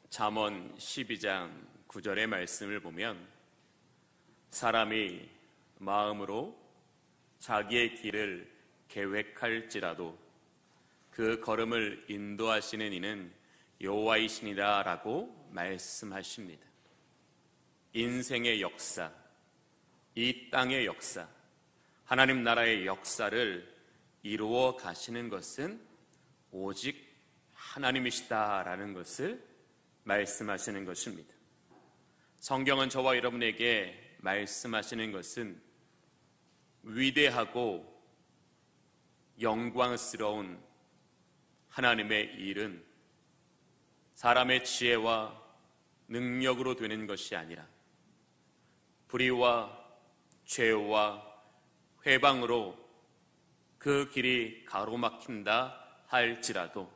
잠언 12장 9절의 말씀을 보면 사람이 마음으로 자기의 길을 계획할지라도 그 걸음을 인도하시는 이는 여호와이시니라 라고 말씀하십니다. 인생의 역사, 이 땅의 역사, 하나님 나라의 역사를 이루어 가시는 것은 오직 하나님이시다라는 것을 말씀하시는 것입니다. 성경은 저와 여러분에게 말씀하시는 것은 위대하고 영광스러운 하나님의 일은 사람의 지혜와 능력으로 되는 것이 아니라 불의와 죄와 회방으로 그 길이 가로막힌다 할지라도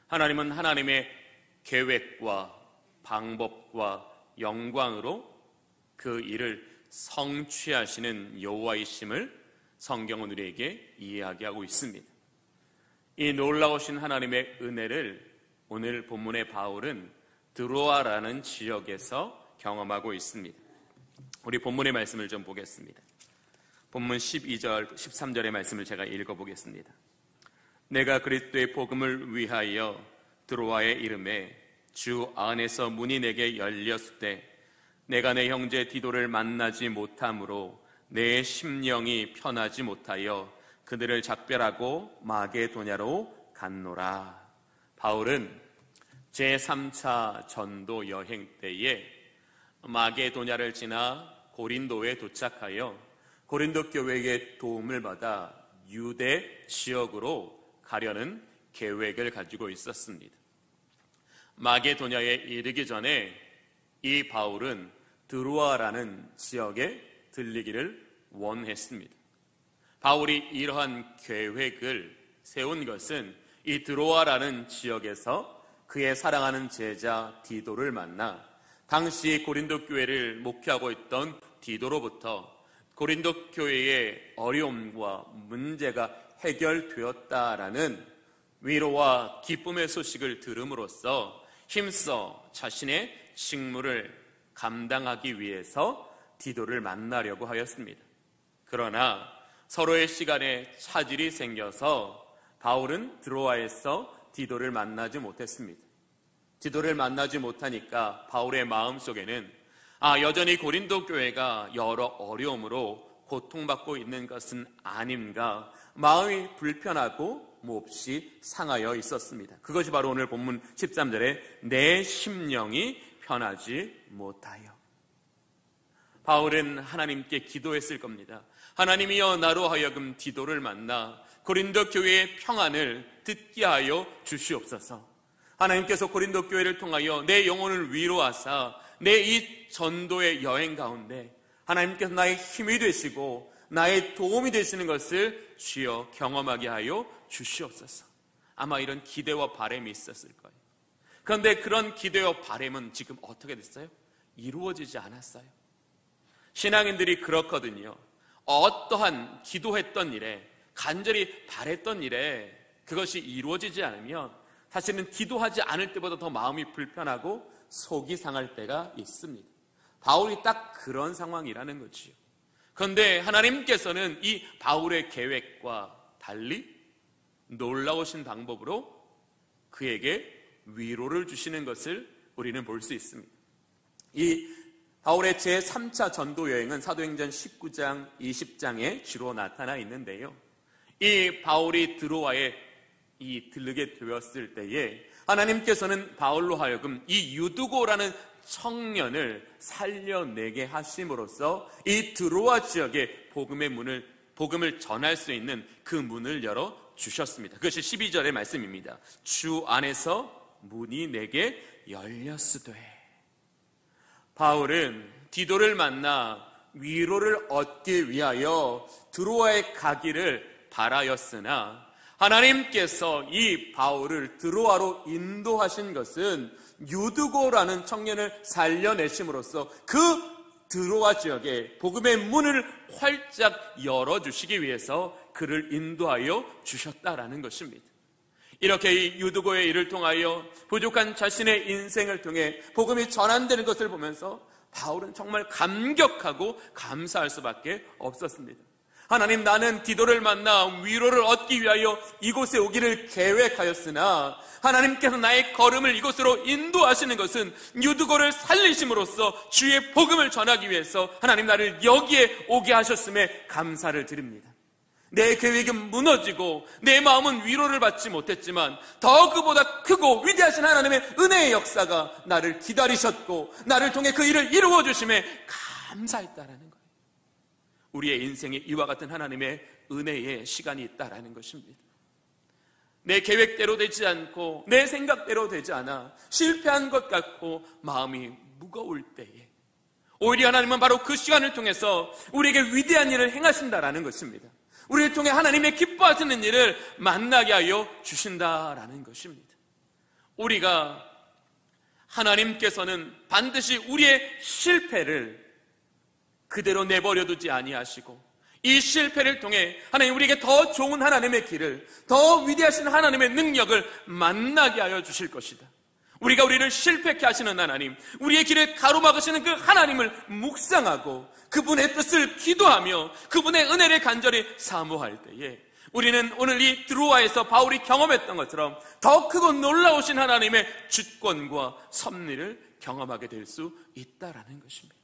하나님은 하나님의 계획과 방법과 영광으로 그 일을 성취하시는 여호와이심을 성경은 우리에게 이해하게 하고 있습니다. 이 놀라우신 하나님의 은혜를 오늘 본문의 바울은 드로아라는 지역에서 경험하고 있습니다. 우리 본문의 말씀을 좀 보겠습니다. 본문 12절, 13절의 말씀을 제가 읽어보겠습니다. 내가 그리스도의 복음을 위하여 드로아의 이름에 주 안에서 문이 내게 열렸을 때 내가 내 형제 디도를 만나지 못함으로 내 심령이 편하지 못하여 그들을 작별하고 마게도냐로 갔노라. 바울은 제3차 전도 여행 때에 마게도냐를 지나 고린도에 도착하여 고린도 교회의 도움을 받아 유대 지역으로 가려는 계획을 가지고 있었습니다. 마게도냐에 이르기 전에 이 바울은 드로아라는 지역에 들리기를 원했습니다. 바울이 이러한 계획을 세운 것은 이 드로아라는 지역에서 그의 사랑하는 제자 디도를 만나 당시 고린도 교회를 목회하고 있던 디도로부터 고린도 교회의 어려움과 문제가 해결되었다라는 위로와 기쁨의 소식을 들음으로써 힘써 자신의 직무를 감당하기 위해서 디도를 만나려고 하였습니다. 그러나 서로의 시간에 차질이 생겨서 바울은 드로아에서 디도를 만나지 못했습니다. 디도를 만나지 못하니까 바울의 마음속에는 여전히 고린도 교회가 여러 어려움으로 고통받고 있는 것은 아닌가 마음이 불편하고 몹시 상하여 있었습니다. 그것이 바로 오늘 본문 13절에 내 심령이 편하지 못하여. 바울은 하나님께 기도했을 겁니다. 하나님이여 나로 하여금 디도를 만나 고린도 교회의 평안을 듣게 하여 주시옵소서. 하나님께서 고린도 교회를 통하여 내 영혼을 위로하사 내 이 전도의 여행 가운데 하나님께서 나의 힘이 되시고 나의 도움이 되시는 것을 주여 경험하게 하여 주시옵소서. 아마 이런 기대와 바람이 있었을 거예요. 그런데 그런 기대와 바람은 지금 어떻게 됐어요? 이루어지지 않았어요. 신앙인들이 그렇거든요. 어떠한 기도했던 일에 간절히 바랬던 일에 그것이 이루어지지 않으면 사실은 기도하지 않을 때보다 더 마음이 불편하고 속이 상할 때가 있습니다. 바울이 딱 그런 상황이라는 거지요. 그런데 하나님께서는 이 바울의 계획과 달리 놀라우신 방법으로 그에게 위로를 주시는 것을 우리는 볼 수 있습니다. 이 바울의 제3차 전도 여행은 사도행전 19장, 20장에 주로 나타나 있는데요. 이 바울이 드로아에 들르게 되었을 때에 하나님께서는 바울로 하여금 이 유두고라는 청년을 살려내게 하심으로써 이 드로아 지역에 복음을 전할 수 있는 그 문을 열어 주셨습니다. 그것이 12절의 말씀입니다. 주 안에서 문이 내게 열렸으되. 바울은 디도를 만나 위로를 얻기 위하여 드로아에 가기를 바라였으나 하나님께서 이 바울을 드로아로 인도하신 것은 유두고라는 청년을 살려내심으로써 그 드로아 지역에 복음의 문을 활짝 열어주시기 위해서 그를 인도하여 주셨다라는 것입니다. 이렇게 이 유두고의 일을 통하여 부족한 자신의 인생을 통해 복음이 전환되는 것을 보면서 바울은 정말 감격하고 감사할 수밖에 없었습니다. 하나님, 나는 디도를 만나 위로를 얻기 위하여 이곳에 오기를 계획하였으나 하나님께서 나의 걸음을 이곳으로 인도하시는 것은 유두고를 살리심으로써 주의 복음을 전하기 위해서 하나님 나를 여기에 오게 하셨음에 감사를 드립니다. 내 계획은 무너지고 내 마음은 위로를 받지 못했지만 더 그보다 크고 위대하신 하나님의 은혜의 역사가 나를 기다리셨고 나를 통해 그 일을 이루어 주심에 감사했다라는 거예요. 우리의 인생에 이와 같은 하나님의 은혜의 시간이 있다라는 것입니다. 내 계획대로 되지 않고 내 생각대로 되지 않아 실패한 것 같고 마음이 무거울 때에 오히려 하나님은 바로 그 시간을 통해서 우리에게 위대한 일을 행하신다라는 것입니다. 우리를 통해 하나님의 기뻐하시는 일을 만나게 하여 주신다라는 것입니다. 우리가 하나님께서는 반드시 우리의 실패를 그대로 내버려 두지 아니하시고 이 실패를 통해 하나님 우리에게 더 좋은 하나님의 길을, 더 위대하신 하나님의 능력을 만나게 하여 주실 것이다. 우리가 우리를 실패케 하시는 하나님, 우리의 길을 가로막으시는 그 하나님을 묵상하고 그분의 뜻을 기도하며 그분의 은혜를 간절히 사모할 때에 우리는 오늘 이 드로아에서 바울이 경험했던 것처럼 더 크고 놀라우신 하나님의 주권과 섭리를 경험하게 될 수 있다라는 것입니다.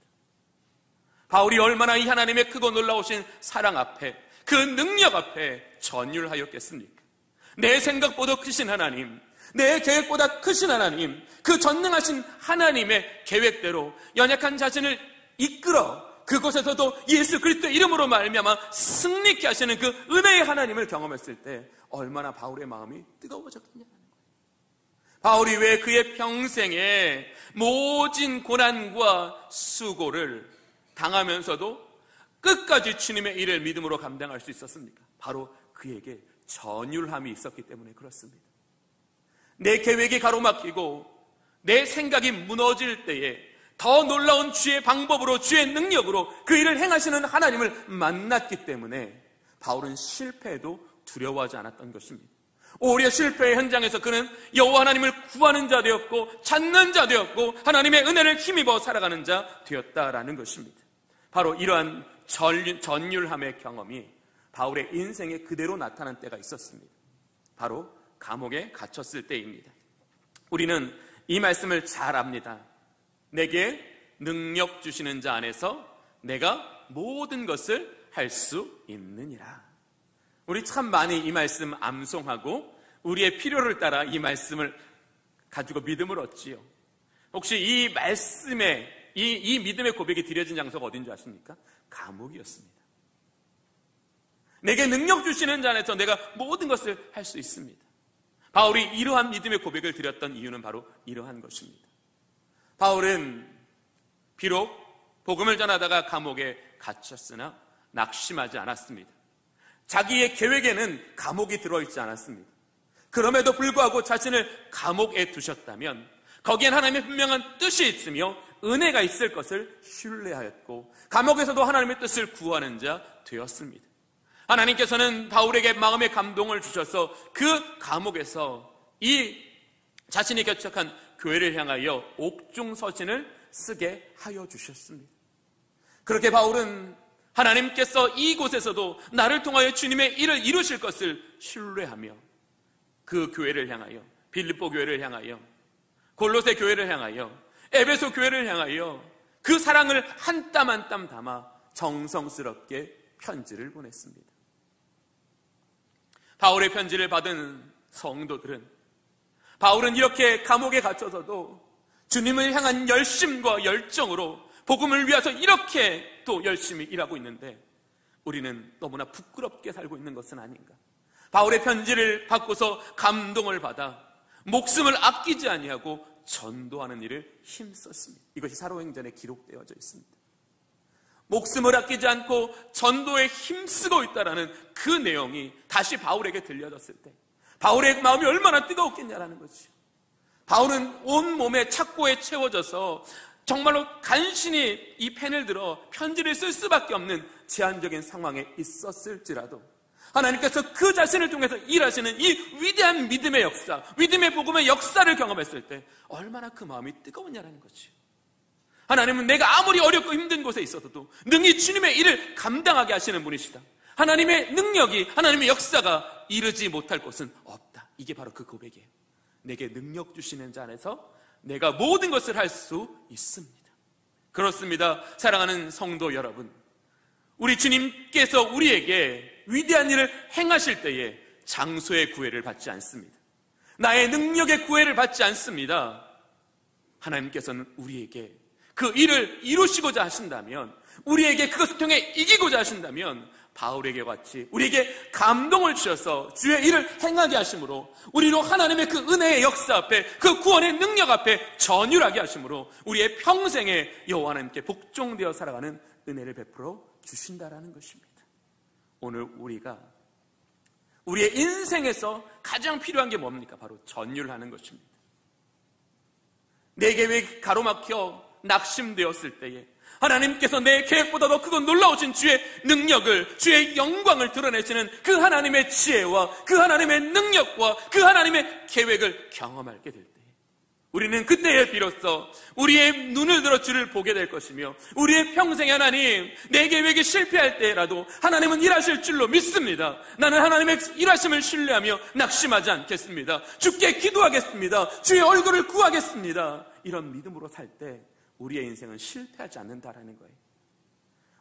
바울이 얼마나 이 하나님의 크고 놀라우신 사랑 앞에, 그 능력 앞에 전율하였겠습니까? 내 생각보다 크신 하나님, 내 계획보다 크신 하나님, 그 전능하신 하나님의 계획대로 연약한 자신을 이끌어 그곳에서도 예수 그리스도의 이름으로 말미암아 승리케 하시는 그 은혜의 하나님을 경험했을 때 얼마나 바울의 마음이 뜨거워졌겠냐는 거예요. 바울이 왜 그의 평생에 모진 고난과 수고를 당하면서도 끝까지 주님의 일을 믿음으로 감당할 수 있었습니까? 바로 그에게 전율함이 있었기 때문에 그렇습니다. 내 계획이 가로막히고 내 생각이 무너질 때에 더 놀라운 주의 방법으로, 주의 능력으로 그 일을 행하시는 하나님을 만났기 때문에 바울은 실패에도 두려워하지 않았던 것입니다. 오히려 실패의 현장에서 그는 여호와 하나님을 구하는 자 되었고 찾는 자 되었고 하나님의 은혜를 힘입어 살아가는 자 되었다라는 것입니다. 바로 이러한 전율함의 경험이 바울의 인생에 그대로 나타난 때가 있었습니다. 바로 감옥에 갇혔을 때입니다. 우리는 이 말씀을 잘 압니다. 내게 능력 주시는 자 안에서 내가 모든 것을 할 수 있느니라. 우리 참 많이 이 말씀 암송하고 우리의 필요를 따라 이 말씀을 가지고 믿음을 얻지요. 혹시 이 말씀에 이 믿음의 고백이 드려진 장소가 어딘지 아십니까? 감옥이었습니다. 내게 능력 주시는 자 안에서 내가 모든 것을 할 수 있습니다. 바울이 이러한 믿음의 고백을 드렸던 이유는 바로 이러한 것입니다. 바울은 비록 복음을 전하다가 감옥에 갇혔으나 낙심하지 않았습니다. 자기의 계획에는 감옥이 들어있지 않았습니다. 그럼에도 불구하고 자신을 감옥에 두셨다면 거기엔 하나님의 분명한 뜻이 있으며 은혜가 있을 것을 신뢰하였고 감옥에서도 하나님의 뜻을 구하는 자 되었습니다. 하나님께서는 바울에게 마음의 감동을 주셔서 그 감옥에서 이 자신이 개척한 교회를 향하여 옥중 서신을 쓰게 하여 주셨습니다. 그렇게 바울은 하나님께서 이곳에서도 나를 통하여 주님의 일을 이루실 것을 신뢰하며 그 교회를 향하여, 빌립보 교회를 향하여, 골로새 교회를 향하여, 에베소 교회를 향하여 그 사랑을 한 땀 한 땀 담아 정성스럽게 편지를 보냈습니다. 바울의 편지를 받은 성도들은 바울은 이렇게 감옥에 갇혀서도 주님을 향한 열심과 열정으로 복음을 위해서 이렇게 또 열심히 일하고 있는데 우리는 너무나 부끄럽게 살고 있는 것은 아닌가? 바울의 편지를 받고서 감동을 받아 목숨을 아끼지 아니하고 전도하는 일을 힘썼습니다. 이것이 사도행전에 기록되어져 있습니다. 목숨을 아끼지 않고 전도에 힘쓰고 있다라는 그 내용이 다시 바울에게 들려졌을 때 바울의 마음이 얼마나 뜨거웠겠냐라는 거지. 바울은 온몸에 착고에 채워져서 정말로 간신히 이 펜을 들어 편지를 쓸 수밖에 없는 제한적인 상황에 있었을지라도 하나님께서 그 자신을 통해서 일하시는 이 위대한 믿음의 역사, 믿음의 복음의 역사를 경험했을 때 얼마나 그 마음이 뜨거웠냐라는 거지. 하나님은 내가 아무리 어렵고 힘든 곳에 있어도 능히 주님의 일을 감당하게 하시는 분이시다. 하나님의 능력이, 하나님의 역사가 이르지 못할 곳은 없다. 이게 바로 그 고백이에요. 내게 능력 주시는 자 안에서 내가 모든 것을 할 수 있습니다. 그렇습니다. 사랑하는 성도 여러분, 우리 주님께서 우리에게 위대한 일을 행하실 때에 장소의 구애를 받지 않습니다. 나의 능력의 구애를 받지 않습니다. 하나님께서는 우리에게 그 일을 이루시고자 하신다면, 우리에게 그것을 통해 이기고자 하신다면 바울에게 같이 우리에게 감동을 주셔서 주의 일을 행하게 하심으로, 우리로 하나님의 그 은혜의 역사 앞에, 그 구원의 능력 앞에 전율하게 하심으로 우리의 평생에 여호와 하나님께 복종되어 살아가는 은혜를 베풀어 주신다라는 것입니다. 오늘 우리가 우리의 인생에서 가장 필요한 게 뭡니까? 바로 전율하는 것입니다. 내 계획이 가로막혀 낙심되었을 때에 하나님께서 내 계획보다도 크고 놀라우신 주의 능력을, 주의 영광을 드러내시는 그 하나님의 지혜와 그 하나님의 능력과 그 하나님의 계획을 경험하게 될 때, 우리는 그때에 비로소 우리의 눈을 들어 주를 보게 될 것이며, 우리의 평생에 하나님, 내 계획이 실패할 때라도 하나님은 일하실 줄로 믿습니다. 나는 하나님의 일하심을 신뢰하며 낙심하지 않겠습니다. 주께 기도하겠습니다. 주의 얼굴을 구하겠습니다. 이런 믿음으로 살 때 우리의 인생은 실패하지 않는다라는 거예요.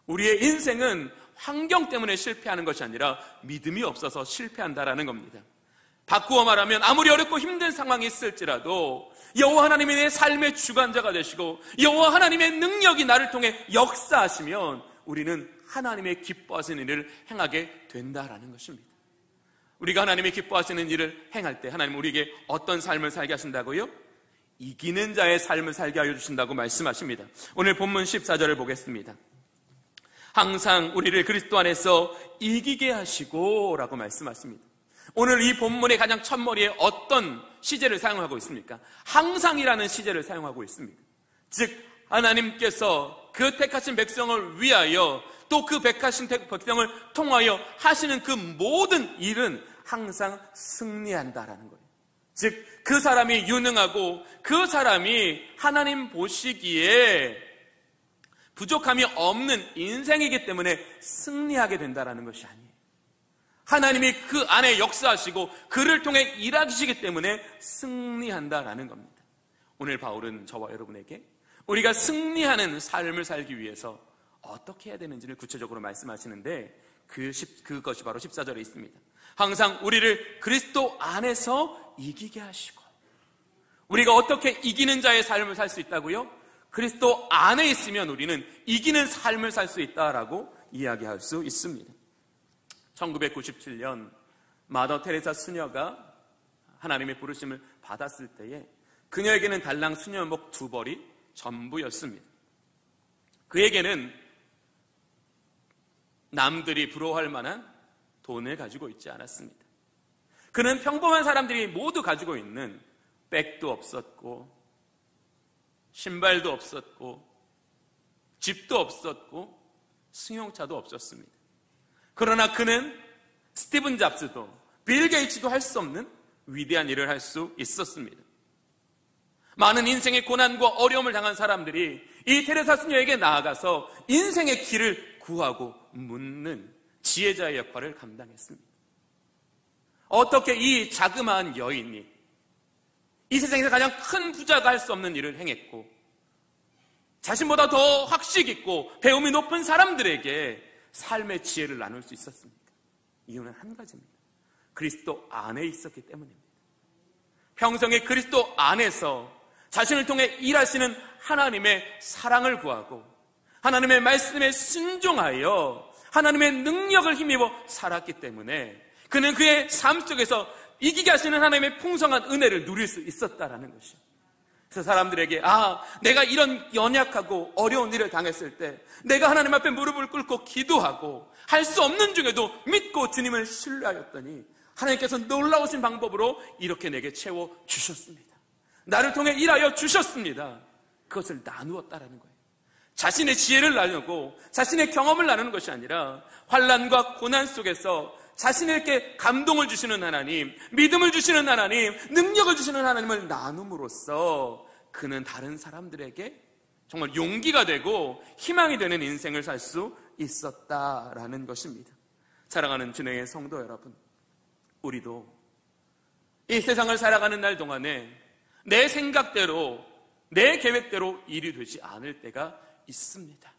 우리의 인생은 환경 때문에 실패하는 것이 아니라 믿음이 없어서 실패한다라는 겁니다. 바꾸어 말하면 아무리 어렵고 힘든 상황이 있을지라도 여호와 하나님이 내 삶의 주관자가 되시고 여호와 하나님의 능력이 나를 통해 역사하시면 우리는 하나님의 기뻐하시는 일을 행하게 된다라는 것입니다. 우리가 하나님의 기뻐하시는 일을 행할 때 하나님 우리에게 어떤 삶을 살게 하신다고요? 이기는 자의 삶을 살게 하여 주신다고 말씀하십니다. 오늘 본문 14절을 보겠습니다. 항상 우리를 그리스도 안에서 이기게 하시고 라고 말씀하십니다. 오늘 이 본문의 가장 첫머리에 어떤 시제를 사용하고 있습니까? 항상이라는 시제를 사용하고 있습니다. 즉 하나님께서 그 택하신 백성을 위하여 또 그 택하신 백성을 통하여 하시는 그 모든 일은 항상 승리한다라는 거예요. 즉 그 사람이 유능하고 그 사람이 하나님 보시기에 부족함이 없는 인생이기 때문에 승리하게 된다는 것이 아니에요. 하나님이 그 안에 역사하시고 그를 통해 일하시기 때문에 승리한다라는 겁니다. 오늘 바울은 저와 여러분에게 우리가 승리하는 삶을 살기 위해서 어떻게 해야 되는지를 구체적으로 말씀하시는데 그것이 바로 14절에 있습니다. 항상 우리를 그리스도 안에서 이기게 하시고, 우리가 어떻게 이기는 자의 삶을 살 수 있다고요? 그리스도 안에 있으면 우리는 이기는 삶을 살 수 있다라고 이야기할 수 있습니다. 1997년 마더 테레사 수녀가 하나님의 부르심을 받았을 때에 그녀에게는 달랑 수녀목 2벌이 전부였습니다. 그에게는 남들이 부러워할 만한 돈을 가지고 있지 않았습니다. 그는 평범한 사람들이 모두 가지고 있는 백도 없었고, 신발도 없었고, 집도 없었고, 승용차도 없었습니다. 그러나 그는 스티븐 잡스도 빌 게이츠도 할 수 없는 위대한 일을 할 수 있었습니다. 많은 인생의 고난과 어려움을 당한 사람들이 이 테레사 수녀에게 나아가서 인생의 길을 구하고 묻는 지혜자의 역할을 감당했습니다. 어떻게 이 자그마한 여인이 이 세상에서 가장 큰 부자가 할 수 없는 일을 행했고, 자신보다 더 학식 있고 배움이 높은 사람들에게 삶의 지혜를 나눌 수 있었습니까? 이유는 한 가지입니다. 그리스도 안에 있었기 때문입니다. 평생에 그리스도 안에서 자신을 통해 일하시는 하나님의 사랑을 구하고 하나님의 말씀에 순종하여 하나님의 능력을 힘입어 살았기 때문에 그는 그의 삶 속에서 이기게 하시는 하나님의 풍성한 은혜를 누릴 수 있었다라는 것이죠. 그래서 사람들에게 내가 이런 연약하고 어려운 일을 당했을 때 내가 하나님 앞에 무릎을 꿇고 기도하고 할 수 없는 중에도 믿고 주님을 신뢰하였더니 하나님께서 놀라우신 방법으로 이렇게 내게 채워주셨습니다. 나를 통해 일하여 주셨습니다. 그것을 나누었다라는 거예요. 자신의 지혜를 나누고 자신의 경험을 나누는 것이 아니라 환난과 고난 속에서 자신에게 감동을 주시는 하나님, 믿음을 주시는 하나님, 능력을 주시는 하나님을 나눔으로써 그는 다른 사람들에게 정말 용기가 되고 희망이 되는 인생을 살 수 있었다라는 것입니다. 사랑하는 주님의 성도 여러분, 우리도 이 세상을 살아가는 날 동안에 내 생각대로, 내 계획대로 일이 되지 않을 때가 있습니다.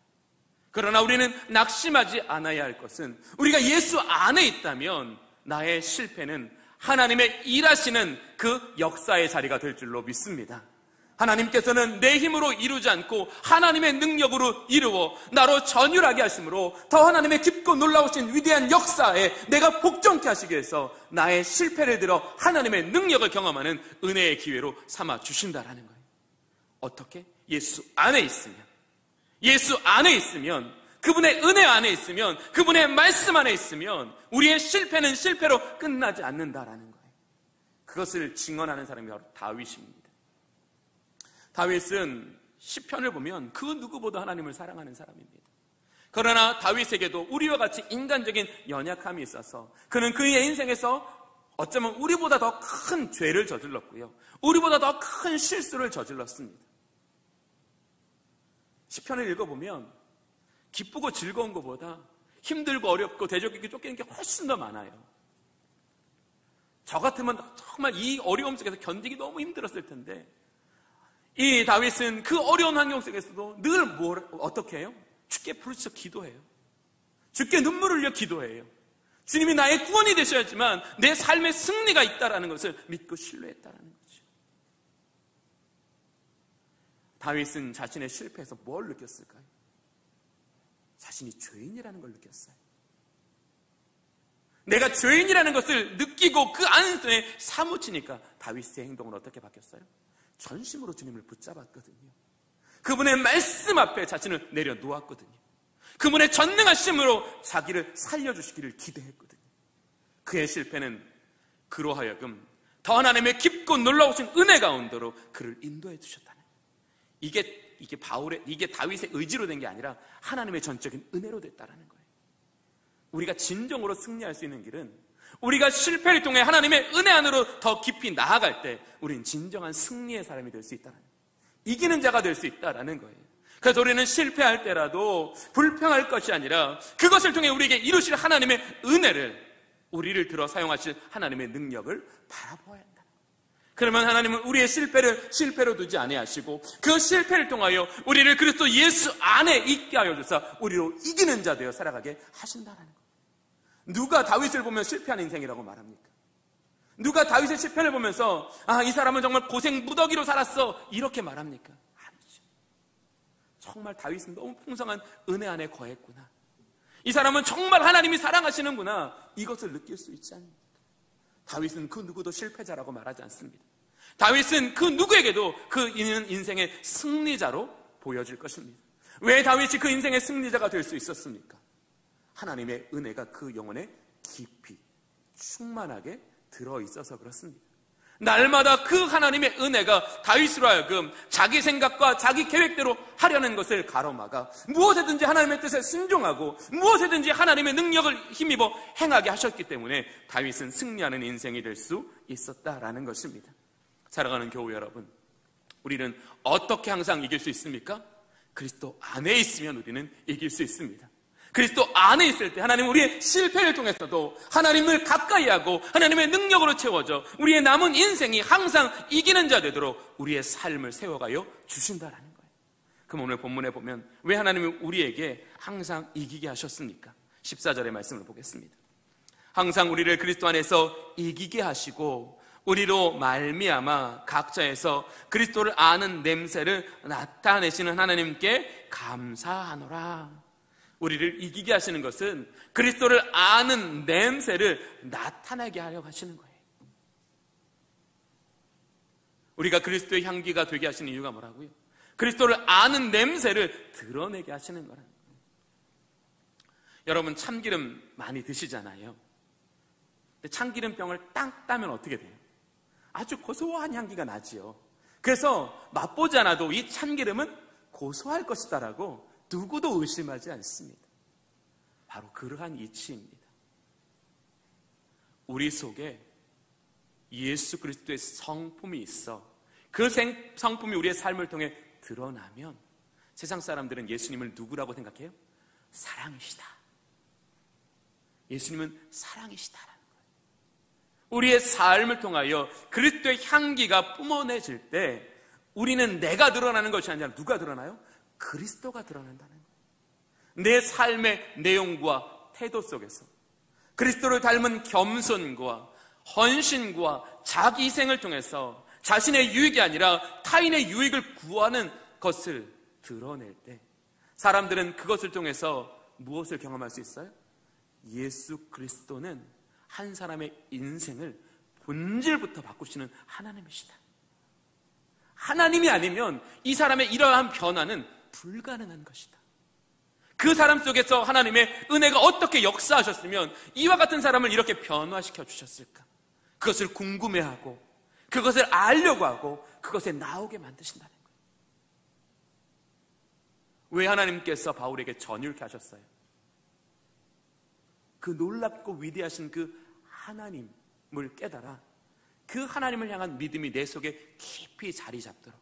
그러나 우리는 낙심하지 않아야 할 것은 우리가 예수 안에 있다면 나의 실패는 하나님의 일하시는 그 역사의 자리가 될 줄로 믿습니다. 하나님께서는 내 힘으로 이루지 않고 하나님의 능력으로 이루어 나로 전율하게 하심으로 더 하나님의 깊고 놀라우신 위대한 역사에 내가 복종케 하시기 위해서 나의 실패를 들어 하나님의 능력을 경험하는 은혜의 기회로 삼아 주신다라는 거예요. 어떻게? 예수 안에 있으면, 예수 안에 있으면, 그분의 은혜 안에 있으면, 그분의 말씀 안에 있으면 우리의 실패는 실패로 끝나지 않는다라는 거예요. 그것을 증언하는 사람이 바로 다윗입니다. 다윗은 시편을 보면 그 누구보다 하나님을 사랑하는 사람입니다. 그러나 다윗에게도 우리와 같이 인간적인 연약함이 있어서 그는 그의 인생에서 어쩌면 우리보다 더 큰 죄를 저질렀고요, 우리보다 더 큰 실수를 저질렀습니다. 시편을 읽어보면 기쁘고 즐거운 것보다 힘들고 어렵고 대적에게 쫓기는 게 훨씬 더 많아요. 저 같으면 정말 이 어려움 속에서 견디기 너무 힘들었을 텐데, 이 다윗은 그 어려운 환경 속에서도 늘 어떻게 해요? 주께 부르짖어 기도해요. 주께 눈물을 흘려 기도해요. 주님이 나의 구원이 되셔야지만 내 삶의 승리가 있다는 것을 믿고 신뢰했다는 거죠. 다윗은 자신의 실패에서 뭘 느꼈을까요? 자신이 죄인이라는 걸 느꼈어요. 내가 죄인이라는 것을 느끼고 그 안에 사무치니까 다윗의 행동은 어떻게 바뀌었어요? 전심으로 주님을 붙잡았거든요. 그분의 말씀 앞에 자신을 내려놓았거든요. 그분의 전능하심으로 자기를 살려주시기를 기대했거든요. 그의 실패는 그로 하여금 더 하나님의 깊고 놀라우신 은혜 가운데로 그를 인도해 주셨다는 거예요. 이게 다윗의 의지로 된 게 아니라 하나님의 전적인 은혜로 됐다는 거예요. 우리가 진정으로 승리할 수 있는 길은 우리가 실패를 통해 하나님의 은혜 안으로 더 깊이 나아갈 때 우리는 진정한 승리의 사람이 될 수 있다는 거예요. 이기는 자가 될 수 있다는 거예요. 그래서 우리는 실패할 때라도 불평할 것이 아니라 그것을 통해 우리에게 이루실 하나님의 은혜를, 우리를 들어 사용하실 하나님의 능력을 바라보아야 한다. 그러면 하나님은 우리의 실패를 실패로 두지 아니하시고 그 실패를 통하여 우리를 그리스도 예수 안에 있게 하여 주사 우리로 이기는 자 되어 살아가게 하신다는 거예요. 누가 다윗을 보면 실패한 인생이라고 말합니까? 누가 다윗의 실패를 보면서 이 사람은 정말 고생 무더기로 살았어 이렇게 말합니까? 아니죠. 정말 다윗은 너무 풍성한 은혜 안에 거했구나, 이 사람은 정말 하나님이 사랑하시는구나, 이것을 느낄 수 있지 않습니까? 다윗은 그 누구도 실패자라고 말하지 않습니다. 다윗은 그 누구에게도 그 인생의 승리자로 보여질 것입니다. 왜 다윗이 그 인생의 승리자가 될 수 있었습니까? 하나님의 은혜가 그 영혼에 깊이 충만하게 들어있어서 그렇습니다. 날마다 그 하나님의 은혜가 다윗으로 하여금 자기 생각과 자기 계획대로 하려는 것을 가로막아 무엇에든지 하나님의 뜻에 순종하고 무엇에든지 하나님의 능력을 힘입어 행하게 하셨기 때문에 다윗은 승리하는 인생이 될 수 있었다라는 것입니다. 사랑하는 교우 여러분, 우리는 어떻게 항상 이길 수 있습니까? 그리스도 안에 있으면 우리는 이길 수 있습니다. 그리스도 안에 있을 때 하나님은 우리의 실패를 통해서도 하나님을 가까이 하고 하나님의 능력으로 채워져 우리의 남은 인생이 항상 이기는 자 되도록 우리의 삶을 세워가여 주신다라는 거예요. 그럼 오늘 본문에 보면 왜 하나님은 우리에게 항상 이기게 하셨습니까? 14절의 말씀을 보겠습니다. 항상 우리를 그리스도 안에서 이기게 하시고 우리로 말미암아 각자에서 그리스도를 아는 냄새를 나타내시는 하나님께 감사하노라. 우리를 이기게 하시는 것은 그리스도를 아는 냄새를 나타나게 하려고 하시는 거예요. 우리가 그리스도의 향기가 되게 하시는 이유가 뭐라고요? 그리스도를 아는 냄새를 드러내게 하시는 거라는 거예요. 여러분 참기름 많이 드시잖아요. 근데 참기름병을 딱 따면 어떻게 돼요? 아주 고소한 향기가 나지요. 그래서 맛보지 않아도 이 참기름은 고소할 것이다라고 누구도 의심하지 않습니다. 바로 그러한 이치입니다. 우리 속에 예수 그리스도의 성품이 있어 그 성품이 우리의 삶을 통해 드러나면 세상 사람들은 예수님을 누구라고 생각해요? 사랑이시다. 예수님은 사랑이시다라는 거예요. 우리의 삶을 통하여 그리스도의 향기가 뿜어내질 때 우리는 내가 드러나는 것이 아니라 누가 드러나요? 그리스도가 드러난다는 거예요. 내 삶의 내용과 태도 속에서 그리스도를 닮은 겸손과 헌신과 자기 희생을 통해서 자신의 유익이 아니라 타인의 유익을 구하는 것을 드러낼 때 사람들은 그것을 통해서 무엇을 경험할 수 있어요? 예수 그리스도는 한 사람의 인생을 본질부터 바꾸시는 하나님이시다. 하나님이 아니면 이 사람의 이러한 변화는 불가능한 것이다. 그 사람 속에서 하나님의 은혜가 어떻게 역사하셨으면 이와 같은 사람을 이렇게 변화시켜 주셨을까? 그것을 궁금해하고 그것을 알려고 하고 그것에 나오게 만드신다는 거예요. 왜 하나님께서 바울에게 전율케 하셨어요? 그 놀랍고 위대하신 그 하나님을 깨달아 그 하나님을 향한 믿음이 내 속에 깊이 자리 잡도록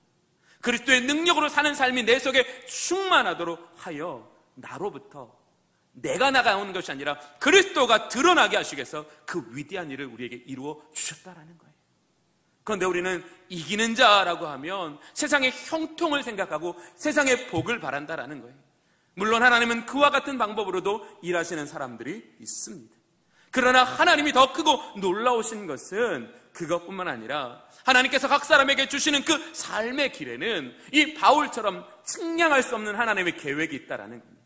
그리스도의 능력으로 사는 삶이 내 속에 충만하도록 하여 나로부터 내가 나가오는 것이 아니라 그리스도가 드러나게 하시기 위해서 그 위대한 일을 우리에게 이루어 주셨다라는 거예요. 그런데 우리는 이기는 자라고 하면 세상의 형통을 생각하고 세상의 복을 바란다라는 거예요. 물론 하나님은 그와 같은 방법으로도 일하시는 사람들이 있습니다. 그러나 하나님이 더 크고 놀라우신 것은 그것뿐만 아니라 하나님께서 각 사람에게 주시는 그 삶의 길에는 이 바울처럼 측량할 수 없는 하나님의 계획이 있다라는 겁니다.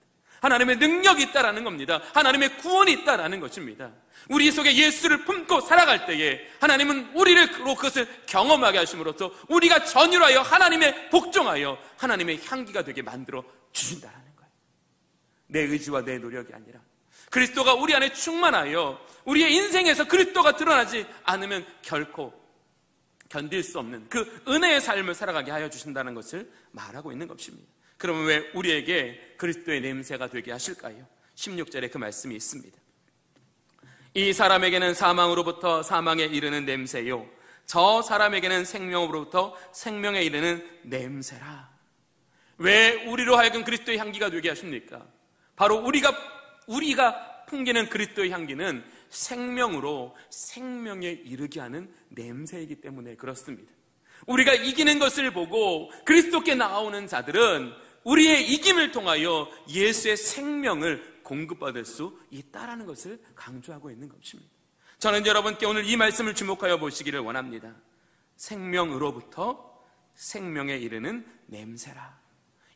하나님의 능력이 있다라는 겁니다. 하나님의 구원이 있다라는 것입니다. 우리 속에 예수를 품고 살아갈 때에 하나님은 우리를 그것을 경험하게 하심으로써 우리가 전율하여 하나님의 복종하여 하나님의 향기가 되게 만들어 주신다라는 거예요. 내 의지와 내 노력이 아니라 그리스도가 우리 안에 충만하여 우리의 인생에서 그리스도가 드러나지 않으면 결코 견딜 수 없는 그 은혜의 삶을 살아가게 하여 주신다는 것을 말하고 있는 것입니다. 그러면 왜 우리에게 그리스도의 냄새가 되게 하실까요? 16절에 그 말씀이 있습니다. 이 사람에게는 사망으로부터 사망에 이르는 냄새요 저 사람에게는 생명으로부터 생명에 이르는 냄새라. 왜 우리로 하여금 그리스도의 향기가 되게 하십니까? 바로 우리가 풍기는 그리스도의 향기는 생명으로 생명에 이르게 하는 냄새이기 때문에 그렇습니다. 우리가 이기는 것을 보고 그리스도께 나오는 자들은 우리의 이김을 통하여 예수의 생명을 공급받을 수 있다라는 것을 강조하고 있는 것입니다. 저는 여러분께 오늘 이 말씀을 주목하여 보시기를 원합니다. 생명으로부터 생명에 이르는 냄새라.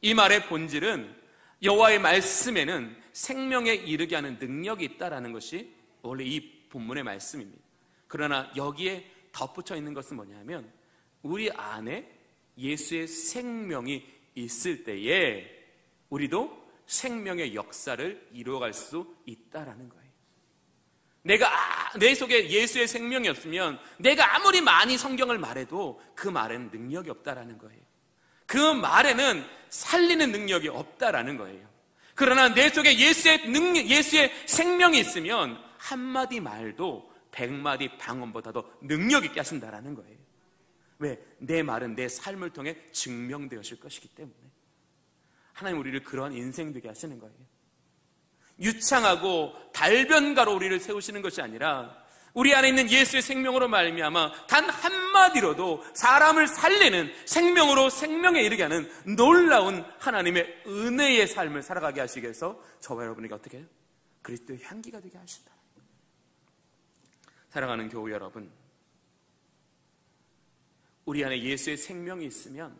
이 말의 본질은 여호와의 말씀에는 생명에 이르게 하는 능력이 있다라는 것이 원래 이 본문의 말씀입니다. 그러나 여기에 덧붙여 있는 것은 뭐냐면 우리 안에 예수의 생명이 있을 때에 우리도 생명의 역사를 이루어갈 수 있다라는 거예요. 내 속에 예수의 생명이 없으면 내가 아무리 많이 성경을 말해도 그 말에는 능력이 없다라는 거예요. 그 말에는 살리는 능력이 없다라는 거예요. 그러나 내 속에 예수의 생명이 있으면 한마디 말도 100마디 방언보다 더 능력 있게 하신다라는 거예요. 왜? 내 말은 내 삶을 통해 증명되어질 것이기 때문에 하나님 우리를 그러한 인생 되게 하시는 거예요. 유창하고 달변가로 우리를 세우시는 것이 아니라 우리 안에 있는 예수의 생명으로 말미암아 단 한마디로도 사람을 살리는 생명으로 생명에 이르게 하는 놀라운 하나님의 은혜의 삶을 살아가게 하시기 위해서 저와 여러분에게 어떻게 해요? 그리스도의 향기가 되게 하신다. 사랑하는 교우 여러분, 우리 안에 예수의 생명이 있으면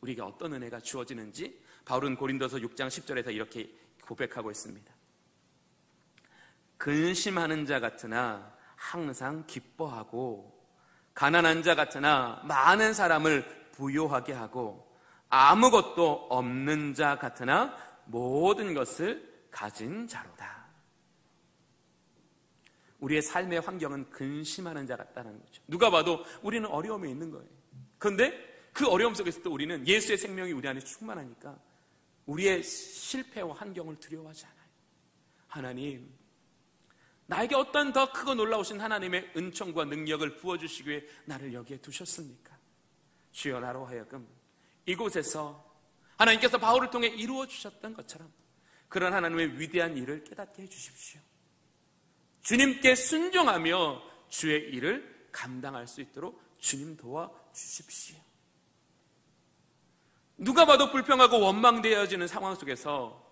우리에게 어떤 은혜가 주어지는지 바울은 고린도서 6장 10절에서 이렇게 고백하고 있습니다. 근심하는 자 같으나 항상 기뻐하고 가난한 자 같으나 많은 사람을 부요하게 하고 아무것도 없는 자 같으나 모든 것을 가진 자로다. 우리의 삶의 환경은 근심하는 자 같다는 거죠. 누가 봐도 우리는 어려움에 있는 거예요. 그런데 그 어려움 속에서도 우리는 예수의 생명이 우리 안에 충만하니까 우리의 실패와 환경을 두려워하지 않아요. 하나님, 나에게 어떤 더 크고 놀라우신 하나님의 은총과 능력을 부어주시기 위해 나를 여기에 두셨습니까? 주여, 나로 하여금 이곳에서 하나님께서 바울을 통해 이루어 주셨던 것처럼 그런 하나님의 위대한 일을 깨닫게 해주십시오. 주님께 순종하며 주의 일을 감당할 수 있도록 주님 도와주십시오. 누가 봐도 불평하고 원망되어지는 상황 속에서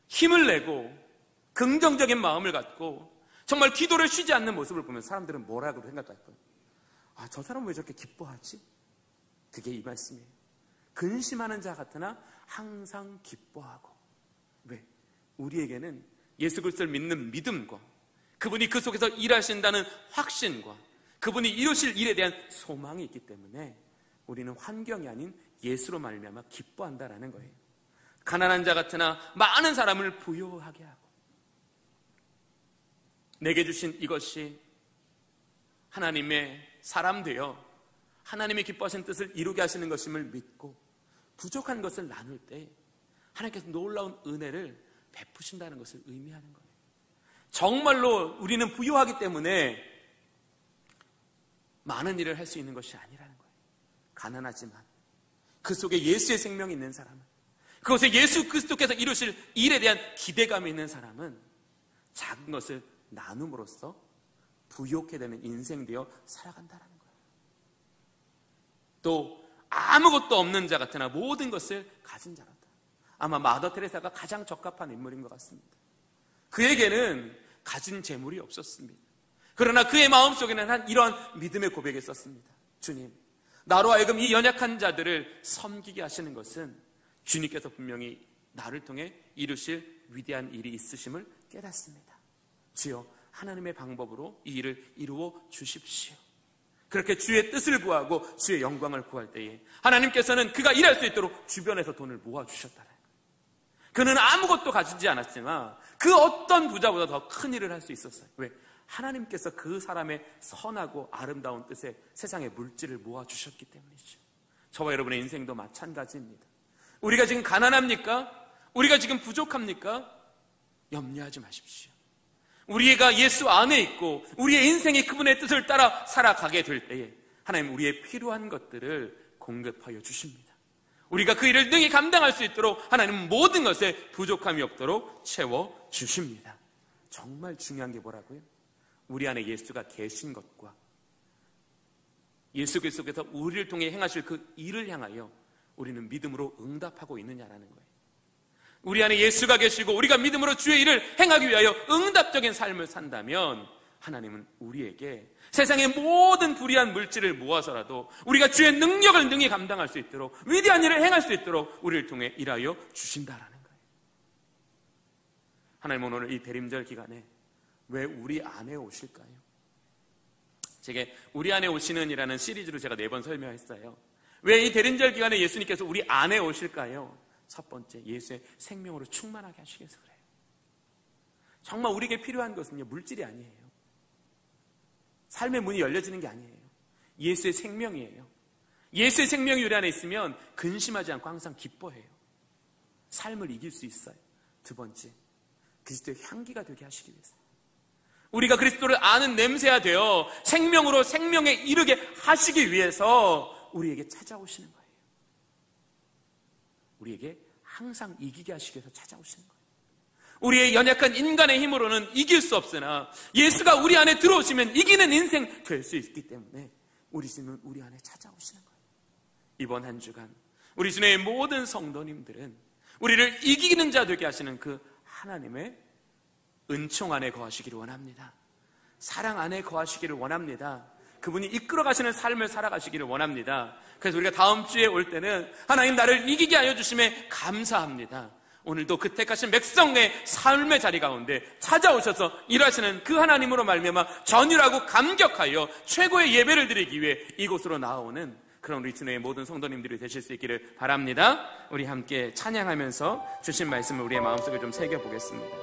힘을 내고 긍정적인 마음을 갖고 정말 기도를 쉬지 않는 모습을 보면 사람들은 뭐라고 생각할 거예요? 아, 저 사람은 왜 저렇게 기뻐하지? 그게 이 말씀이에요. 근심하는 자 같으나 항상 기뻐하고. 왜? 우리에게는 예수 그리스도를 믿는 믿음과 그분이 그 속에서 일하신다는 확신과 그분이 이루실 일에 대한 소망이 있기 때문에 우리는 환경이 아닌 예수로 말미암아 기뻐한다라는 거예요. 가난한 자 같으나 많은 사람을 부유하게 하고, 내게 주신 이것이 하나님의 사람 되어 하나님의 기뻐하신 뜻을 이루게 하시는 것임을 믿고 부족한 것을 나눌 때 하나님께서 놀라운 은혜를 베푸신다는 것을 의미하는 거예요. 정말로 우리는 부유하기 때문에 많은 일을 할 수 있는 것이 아니라는 거예요. 가난하지만 그 속에 예수의 생명이 있는 사람은, 그것에 예수 그리스도께서 이루실 일에 대한 기대감이 있는 사람은 작은 것을 나눔으로써 부유하게 되는 인생 되어 살아간다는 거예요. 또 아무것도 없는 자 같으나 모든 것을 가진 자라다. 아마 마더 테레사가 가장 적합한 인물인 것 같습니다. 그에게는 가진 재물이 없었습니다. 그러나 그의 마음속에는 이러한 믿음의 고백이 있었습니다. 주님, 나로 하여금 이 연약한 자들을 섬기게 하시는 것은 주님께서 분명히 나를 통해 이루실 위대한 일이 있으심을 깨닫습니다. 주여, 하나님의 방법으로 이 일을 이루어 주십시오. 그렇게 주의 뜻을 구하고 주의 영광을 구할 때에 하나님께서는 그가 일할 수 있도록 주변에서 돈을 모아주셨다는 거예요. 그는 아무것도 가지지 않았지만 그 어떤 부자보다 더 큰 일을 할 수 있었어요. 왜? 하나님께서 그 사람의 선하고 아름다운 뜻에 세상의 물질을 모아주셨기 때문이죠. 저와 여러분의 인생도 마찬가지입니다. 우리가 지금 가난합니까? 우리가 지금 부족합니까? 염려하지 마십시오. 우리가 예수 안에 있고 우리의 인생이 그분의 뜻을 따라 살아가게 될 때에 하나님 우리의 필요한 것들을 공급하여 주십니다. 우리가 그 일을 능히 감당할 수 있도록 하나님은 모든 것에 부족함이 없도록 채워주십니다. 정말 중요한 게 뭐라고요? 우리 안에 예수가 계신 것과 예수 그리스도께서 우리를 통해 행하실 그 일을 향하여 우리는 믿음으로 응답하고 있느냐라는 거예요. 우리 안에 예수가 계시고 우리가 믿음으로 주의 일을 행하기 위하여 응답적인 삶을 산다면 하나님은 우리에게 세상의 모든 불의한 물질을 모아서라도 우리가 주의 능력을 능히 감당할 수 있도록 위대한 일을 행할 수 있도록 우리를 통해 일하여 주신다라는 거예요. 하나님은 오늘 이 대림절 기간에 왜 우리 안에 오실까요? 제가 우리 안에 오시는 이라는 시리즈로 제가 4번 설명했어요. 왜 이 대림절 기간에 예수님께서 우리 안에 오실까요? 첫 번째, 예수의 생명으로 충만하게 하시기 위해서 그래요. 정말 우리에게 필요한 것은요, 물질이 아니에요. 삶의 문이 열려지는 게 아니에요. 예수의 생명이에요. 예수의 생명이 우리 안에 있으면 근심하지 않고 항상 기뻐해요. 삶을 이길 수 있어요. 두 번째, 그리스도의 향기가 되게 하시기 위해서. 우리가 그리스도를 아는 냄새가 되어 생명으로 생명에 이르게 하시기 위해서 우리에게 찾아오시는 거예요. 우리에게 항상 이기게 하시기 위해서 찾아오시는 거예요. 우리의 연약한 인간의 힘으로는 이길 수 없으나 예수가 우리 안에 들어오시면 이기는 인생 될 수 있기 때문에 우리 주는 우리 안에 찾아오시는 거예요. 이번 한 주간 우리 주의 모든 성도님들은 우리를 이기는 자 되게 하시는 그 하나님의 은총 안에 거하시기를 원합니다. 사랑 안에 거하시기를 원합니다. 그분이 이끌어 가시는 삶을 살아가시기를 원합니다. 그래서 우리가 다음 주에 올 때는 하나님 나를 이기게 하여 주심에 감사합니다. 오늘도 그 택하신 백성의 삶의 자리 가운데 찾아오셔서 일하시는 그 하나님으로 말미암아 전율하고 감격하여 최고의 예배를 드리기 위해 이곳으로 나아오는 그런 우리 주님의 모든 성도님들이 되실 수 있기를 바랍니다. 우리 함께 찬양하면서 주신 말씀을 우리의 마음속에 좀 새겨보겠습니다.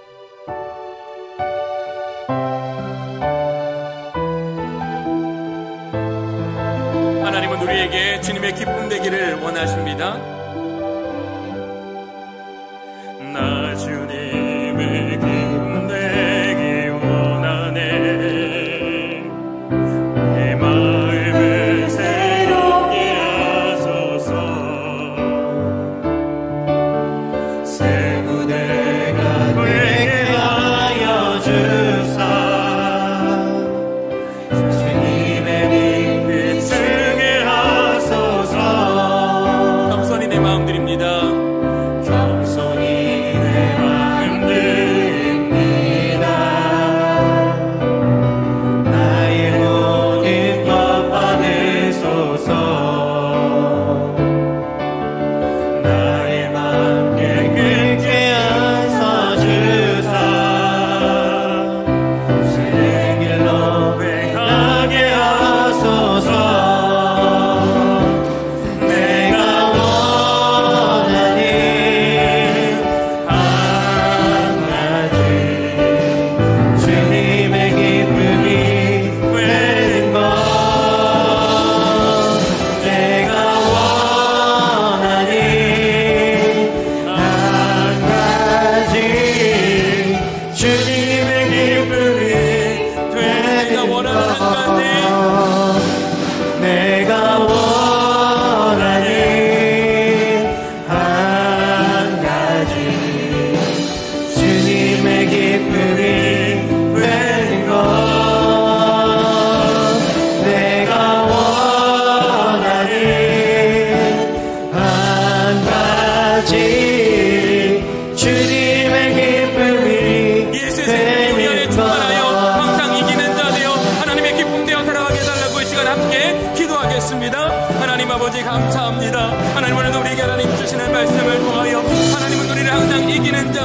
하나님은 우리에게 주님의 기쁨 되기를 원하십니다. 나 주님의 기쁨 되기 원하네.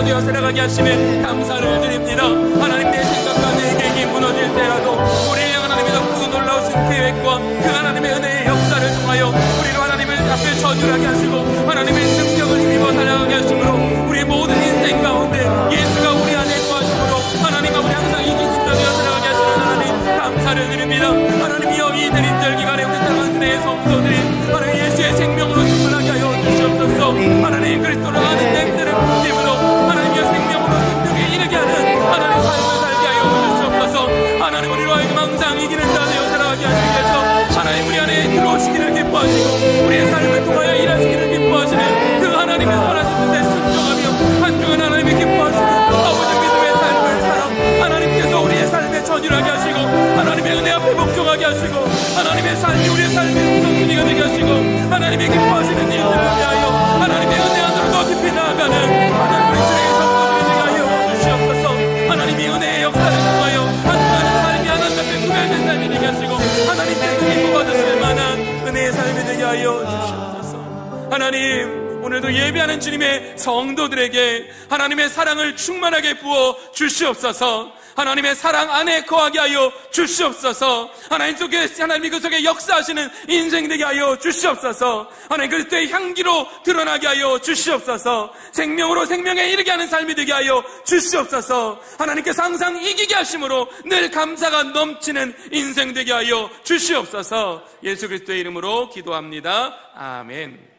인자 되어 살아가게 하심에 감사를 드립니다. 하나님, 내 생각과 내 계획이 무너질 때라도 우리를 향한 하나님의 그 놀라우신 계획과 그 하나님의 은혜의 역사를 통하여 우리로 하나님을 앞에 저주하게 하시고 하나님의 능력을 힘입어 살아가게 하심으로 우리 모든 인생 가운데 예수가 우리 안에 거하심으로 하나님 아버지 항상 이기신 자 되어 살아가게 하시는 하나님 감사를 드립니다. 하나님이여, 이 드림절 기간에 우리 사랑하는 은혜의 성도들이 하나님 예수의 생명으로 충만하게 하여 주시옵소서. 하나님 그리스도를 아는 냄새를 풍기므로 하나님이여 생명으로 생명에 이르게 하는 하나님 삶을 살게 하여 주시옵소서. 하나님 우리로 하여금 항상 이기는 자 되어 살아가게 하시기 위해서 하나님 우리 안에 들어오시기를 기뻐하시고 우리의 삶을 통하여 일하시기를 기뻐하시는 그 하나님의 선하신 뜻에 순종하며 한 주간 하나님이 기뻐하시는 아버지 믿음의 삶을 살아 하나님께서 우리의 삶에 전율하게 하시고 하나님의 은혜 앞에 복종하게 하시고 하나님의 삶이 우리의 삶의 우선순위가 되게 하시고 하나님의 기뻐하시는 일들을 위하여 하나님의 은혜 안으로 더 깊이 나아가는 하나님 우리 주의 성도들이 되게 하여 주시옵소서. 하나님이 은혜의 역사를 통하여 한주간의 삶이 하나님 앞에 구별된 삶이 되게 하시고 하나님께서 기뻐 받으실 만한 은혜의 삶이 되게 하여 주시옵소서. 하나님, 오늘도 예배하는 주님의 성도들에게 하나님의 사랑을 충만하게 부어 주시옵소서. 하나님의 사랑 안에 거하게 하여 주시옵소서. 하나님 속에 하나님이 그 속에 역사하시는 인생 되게 하여 주시옵소서. 하나님 그리스도의 향기로 드러나게 하여 주시옵소서. 생명으로 생명에 이르게 하는 삶이 되게 하여 주시옵소서. 하나님께서 항상 이기게 하심으로 늘 감사가 넘치는 인생 되게 하여 주시옵소서. 예수 그리스도의 이름으로 기도합니다. 아멘.